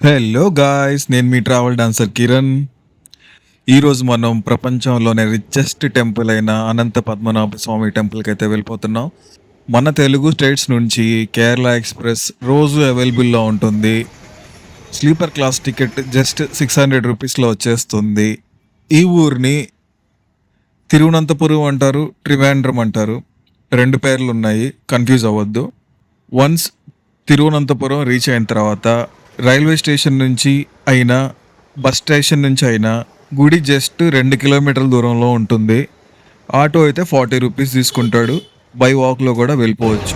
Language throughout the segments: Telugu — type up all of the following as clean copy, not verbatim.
హలో గాయ్స్, నేను మీ ట్రావెల్ డాన్సర్ కిరణ్. ఈరోజు మనం ప్రపంచంలోనే రిచెస్ట్ టెంపుల్ అయిన అనంత పద్మనాభ స్వామి టెంపుల్కి అయితే వెళ్ళిపోతున్నాం. మన తెలుగు స్టేట్స్ నుంచి కేరళ ఎక్స్ప్రెస్ రోజు అవైలబుల్లో ఉంటుంది. స్లీపర్ క్లాస్ టికెట్ జస్ట్ 600 రూపీస్లో వచ్చేస్తుంది. ఈ ఊరిని తిరువనంతపురం అంటారు, ట్రివాండ్రం అంటారు. రెండు పేర్లు ఉన్నాయి, కన్ఫ్యూజ్ అవ్వద్దు. వన్స్ తిరువనంతపురం రీచ్ అయిన తర్వాత రైల్వే స్టేషన్ నుంచి అయినా బస్ స్టేషన్ నుంచి అయినా గుడి జస్ట్ 2 కిలోమీటర్ల దూరంలో ఉంటుంది. ఆటో అయితే 40 రూపీస్ తీసుకుంటాడు. బై వాక్లో కూడా వెళ్ళిపోవచ్చు.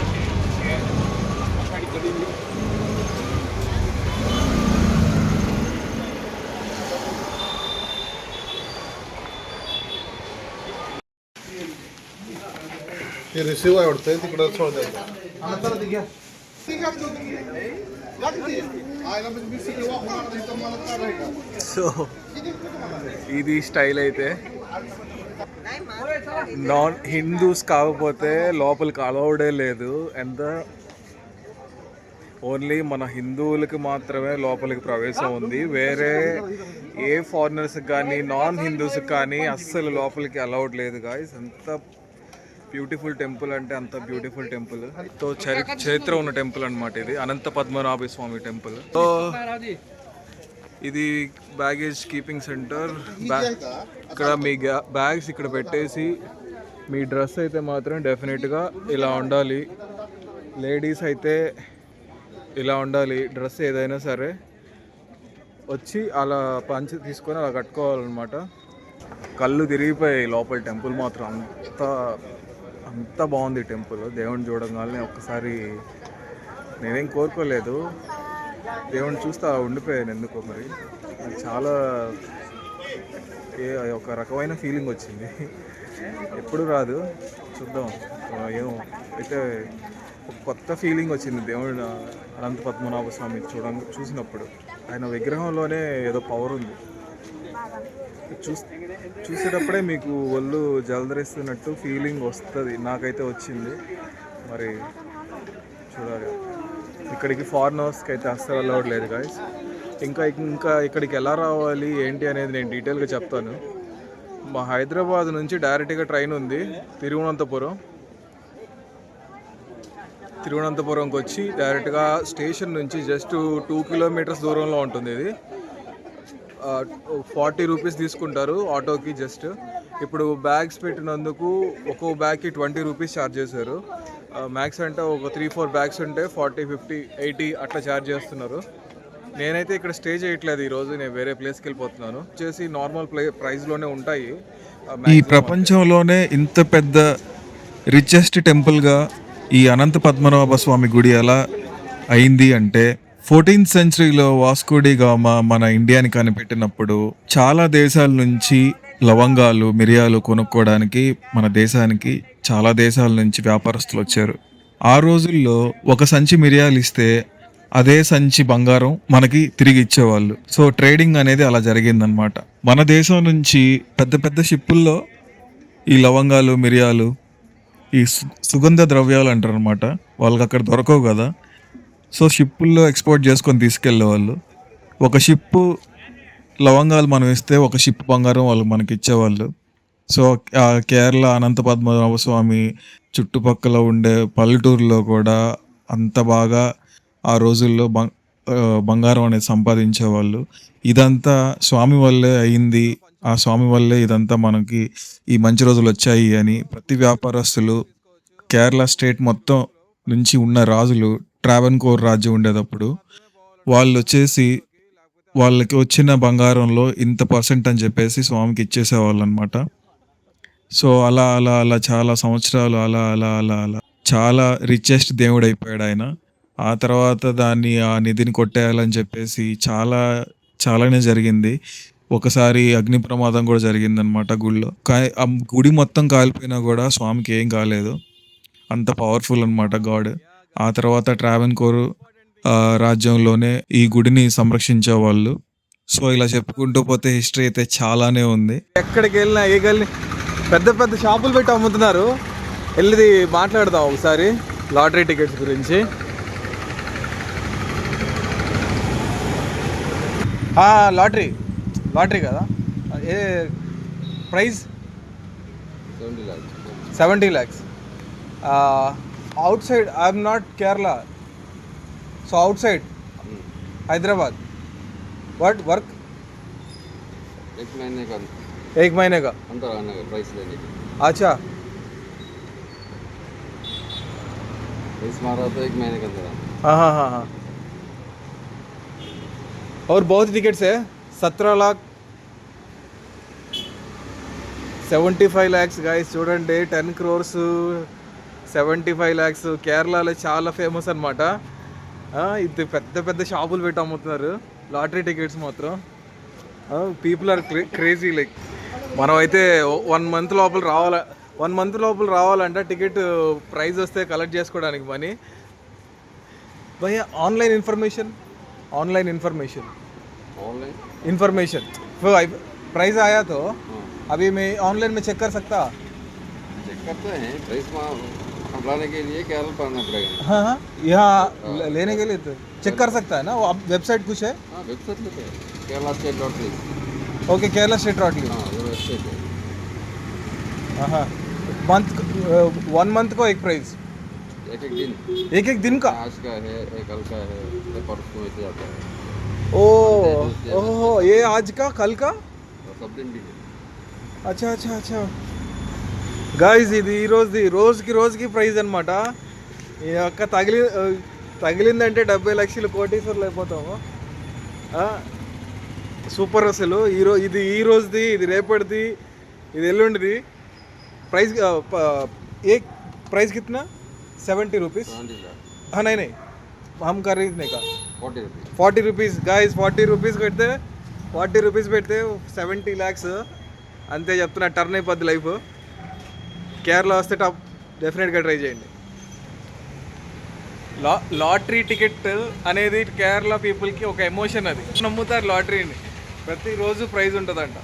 रिसीव आवडते तिकडं सोड द्यायचं. సో ఇది స్టైల్ అయితే నాన్ హిందూస్ కాకపోతే లోపలికి అలౌడే లేదు. ఎంత ఓన్లీ మన హిందువులకి మాత్రమే లోపలికి ప్రవేశం ఉంది. వేరే ఏ ఫారినర్స్కి కానీ నాన్ హిందూస్కి కానీ అస్సలు లోపలికి అలౌడ్ లేదు గాయస్. ఎంత బ్యూటిఫుల్ టెంపుల్ అంటే అంత బ్యూటిఫుల్ టెంపుల్. సో చరిత్ర ఉన్న టెంపుల్ అనమాట ఇది, అనంత పద్మనాభ స్వామి టెంపుల్. సో ఇది బ్యాగేజ్ కీపింగ్ సెంటర్. ఇక్కడ మీ బ్యాగ్స్ ఇక్కడ పెట్టేసి మీ డ్రెస్ అయితే మాత్రం డెఫినెట్గా ఇలా ఉండాలి. లేడీస్ అయితే ఇలా ఉండాలి డ్రెస్, ఏదైనా సరే వచ్చి అలా పంచి తీసుకొని అలా కట్టుకోవాలన్నమాట. కళ్ళు తిరిగిపోయాయి లోపల. టెంపుల్ మాత్రం అంత బాగుంది టెంపుల్. దేవుణ్ణి చూడగానే ఒక్కసారి నేనేం కోరుకోలేదు, దేవుణ్ణి చూస్తే ఉండిపోయాను ఎందుకో మరి. చాలా ఒక రకమైన ఫీలింగ్ వచ్చింది, ఎప్పుడు రాదు. చూద్దాం ఏమో అయితే ఒక కొత్త ఫీలింగ్ వచ్చింది దేవుడు అనంత పద్మనాభ స్వామి చూసినప్పుడు. ఆయన విగ్రహంలోనే ఏదో పవర్ ఉంది. చూసేటప్పుడే మీకు ఒళ్ళు జలదరిస్తున్నట్టు ఫీలింగ్ వస్తుంది. నాకైతే వచ్చింది, మరి చూడాలి. ఇక్కడికి ఫారినర్స్కి అయితే అస్సలు అలౌడ్ లేదు గాయస్. ఇంకా ఇక్కడికి ఎలా రావాలి ఏంటి అనేది నేను డీటెయిల్గా చెప్తాను. మా హైదరాబాద్ నుంచి డైరెక్ట్గా ట్రైన్ ఉంది తిరువనంతపురంకి వచ్చి డైరెక్ట్గా స్టేషన్ నుంచి జస్ట్ 2 కిలోమీటర్స్ దూరంలో ఉంటుంది. ఇది 40 రూపీస్ తీసుకుంటారు ఆటోకి. జస్ట్ ఇప్పుడు బ్యాగ్స్ పెట్టినందుకు ఒక్కో బ్యాగ్కి 20 రూపీస్ ఛార్జ్ చేశారు. మ్యాక్స్ అంటే ఒక 3-4 బ్యాగ్స్ ఉంటే 40, 50, 80 అట్లా ఛార్జ్ చేస్తున్నారు. నేనైతే ఇక్కడ స్టే చేయట్లేదు ఈరోజు, నేను వేరే ప్లేస్కి వెళ్ళిపోతున్నాను. వచ్చేసి నార్మల్ ప్రైస్లోనే ఉంటాయి. ఈ ప్రపంచంలోనే ఇంత పెద్ద రిచెస్ట్ టెంపుల్గా ఈ అనంత పద్మనాభ స్వామి గుడి ఎలా అయింది అంటే 14th సెంచరీలో వాస్కో డి గామా మన ఇండియాని కనిపెట్టినప్పుడు చాలా దేశాల నుంచి లవంగాలు, మిరియాలు కొనుక్కోవడానికి మన దేశానికి చాలా దేశాల నుంచి వ్యాపారస్తులు వచ్చారు. ఆ రోజుల్లో ఒక సంచి మిరియాలు ఇస్తే అదే సంచి బంగారం మనకి తిరిగి ఇచ్చేవాళ్ళు. సో ట్రేడింగ్ అనేది అలా జరిగిందనమాట. మన దేశం నుంచి పెద్ద పెద్ద షిప్పుల్లో ఈ లవంగాలు, మిరియాలు, ఈ సుగంధ ద్రవ్యాలు అంటారు అనమాట. వాళ్ళకి అక్కడ దొరకవు కదా, సో షిప్పుల్లో ఎక్స్పోర్ట్ చేసుకొని తీసుకెళ్ళేవాళ్ళు. ఒక షిప్పు లవంగాలు మనం ఇస్తే ఒక షిప్ బంగారం వాళ్ళు మనకి ఇచ్చేవాళ్ళు. సో కేరళ అనంత పద్మనాభ స్వామి చుట్టుపక్కల ఉండే పల్లెటూరులో కూడా అంత బాగా ఆ రోజుల్లో బంగారం అనేది సంపాదించేవాళ్ళు. ఇదంతా స్వామి వల్లే అయింది, ఆ స్వామి వల్లే ఇదంతా మనకి ఈ మంచి రోజులు వచ్చాయి అని ప్రతి వ్యాపారస్తులు, కేరళ స్టేట్ మొత్తం నుంచి ఉన్న రాజులు, ట్రావెన్కోర్ రాజ్యం ఉండేటప్పుడు వాళ్ళు వచ్చేసి వాళ్ళకి వచ్చిన బంగారంలో ఇంత పర్సెంట్ అని చెప్పేసి స్వామికి ఇచ్చేసేవాళ్ళు అనమాట. సో అలా అలా అలా చాలా సంవత్సరాలు అలా అలా అలా అలా చాలా రిచెస్ట్ దేవుడు అయిపోయాడు ఆయన. ఆ తర్వాత ఆ నిధిని కొట్టేయాలని చెప్పేసి చాలానే జరిగింది. ఒకసారి అగ్ని ప్రమాదం కూడా జరిగిందనమాట గుడిలో. ఆ గుడి మొత్తం కాలిపోయినా కూడా స్వామికి ఏం కాలేదు, అంత పవర్ఫుల్ అనమాట గాడ్. ఆ తర్వాత ట్రావెన్కోర్ రాజ్యంలోనే ఈ గుడిని సంరక్షించేవాళ్ళు. సో ఇలా చెప్పుకుంటూ పోతే హిస్టరీ అయితే చాలానే ఉంది. ఎక్కడికి వెళ్ళినా పెద్ద పెద్ద షాపులు పెట్టి అమ్ముతున్నారు. వెళ్ళి మాట్లాడదాం ఒకసారి లాటరీ టికెట్స్ గురించి. లాటరీ కదా ఏ price 70 lakhs. 70 lakhs. Outside, I'm not Kerala. So outside, Hyderabad. What work? एक महीने का एक महीने का. अंदर आने का प्राइस लेने के अच्छा. प्राइस मारा तो एक महीने के अंदर आना. हाँ. और बहुत टिकट्स है. 17 लाख 75 lakhs guys చూడండి 10 crores 75 lakhs కేరళలో చాలా ఫేమస్ అనమాట. ఇది పెద్ద పెద్ద షాపులు పెట్టి అమ్ముతున్నారు లాటరీ టికెట్స్ మాత్రం. పీపుల్ ఆర్ క్రేజీ లైక్ మనం అయితే 1 month లోపల రావాలంటే టికెట్ ప్రైస్ వస్తే కలెక్ట్ చేసుకోవడానికి మనీ భయ్య ఆన్లైన్ ఇన్ఫర్మేషన్ ऑनलाइन प्राइस आया तो अभी मैं ऑनलाइन में चेक कर सकता. चेक करते हैं प्राइस लाने के लिए केरल पर आना पड़ेगा. हाँ यहाँ लेने के लिए तो चेक कर सकता है ना वो. अब वेबसाइट कुछ है? हाँ वेबसाइट लेते हैं kerala-state.in. Okay Kerala state rot हाँ ये वेबसाइट है. हाँ मंथ 1 month को एक प्राइस एक दिन का. आज का है एक कल का है एक परसों ऐसे आता है. ओह ये आज का कल का. और सब दिन भी है. अच्छा గాయస్ ఇది రోజుకి ప్రైజ్ అనమాట. ఈ యొక్క తగిలిందంటే 70 లక్షలు కోటీశ్వర్లు అయిపోతాము. సూపర్ అసలు ఇది ఈ రోజుది, ఇది రేపటిది, ఇది ఎల్లుండిది. ప్రైస్ ఏ ప్రైస్ కిतना 70 रुपीज़. 70 लाख. हाँ नहीं हम खरीदने का 40 रुपीज़. 40 रुपीज़ गाइस 40 रुपीज़ పెడితే 40 रुपीज़ పెడితే 70 lakhs అంతే చెప్తున్నా. టర్న్ అయిపోద్ది లైఫ్. కేరళ వస్తే టాప్ డెఫినెట్గా ట్రై చేయండి. లాటరీ టికెట్ అనేది కేరళ పీపుల్కి ఒక ఎమోషన్. అది నమ్ముతారు లాటరీని. ప్రతిరోజు ప్రైజ్ ఉంటుందంట.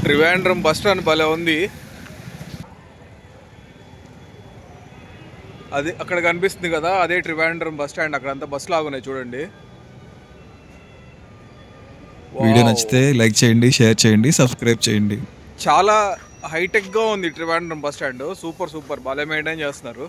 ట్రివాండ్రం బస్ స్టాండ్ భలే ఉంది. అది అక్కడ కనిపిస్తుంది కదా, అదే ట్రివాండ్రం బస్ స్టాండ్. అక్కడంతా బస్సులు ఆగున్నాయి చూడండి. వీడియో నచ్చితే లైక్ చేయండి, షేర్ చేయండి, సబ్స్క్రైబ్ చేయండి. చాలా హైటెక్గా ఉంది ట్రివాండ్రం బస్ స్టాండ్. సూపర్ భలే మెయింటైన్ చేస్తున్నారు.